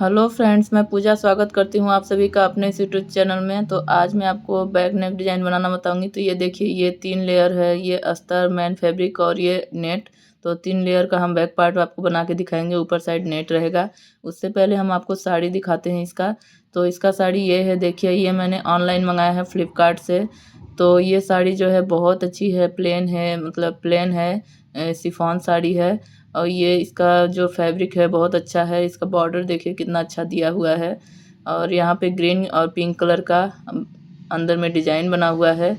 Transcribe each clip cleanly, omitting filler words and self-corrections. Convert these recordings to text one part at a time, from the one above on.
Hello friends, मैं पूजा स्वागत करती हूँ आप सभी का अपने इस यूट्यूब चैनल में। तो आज मैं आपको बैक नेक डिज़ाइन बनाना बताऊंगी। तो ये देखिए, ये 3 लेयर है, ये अस्तर, मैन फैब्रिक और ये नेट। तो 3 लेयर का हम बैक पार्ट आपको बना के दिखाएंगे। ऊपर साइड नेट रहेगा। उससे पहले हम आपको साड़ी दिखाते हैं इसका। तो इसका साड़ी ये है, देखिए ये मैंने ऑनलाइन मंगाया है फ्लिपकार्ट से। तो ये साड़ी जो है बहुत अच्छी है, प्लेन है, मतलब प्लेन है, शिफॉन साड़ी है। और ये इसका जो फैब्रिक है बहुत अच्छा है। इसका बॉर्डर देखिए कितना अच्छा दिया हुआ है। और यहाँ पे ग्रीन और पिंक कलर का अंदर में डिजाइन बना हुआ है।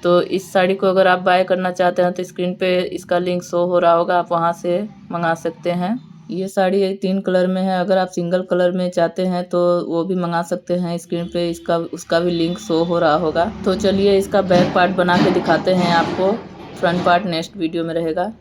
तो इस साड़ी को अगर आप बाय करना चाहते हैं तो स्क्रीन पे इसका लिंक शो हो रहा होगा, आप वहाँ से मंगा सकते हैं। ये साड़ी 3 कलर में है। अगर आप सिंगल कलर में चाहते हैं तो वो भी मंगा सकते हैं। स्क्रीन पे इसका उसका भी लिंक शो हो रहा होगा। तो चलिए इसका बैक पार्ट बना के दिखाते हैं आपको। फ्रंट पार्ट नेक्स्ट वीडियो में रहेगा।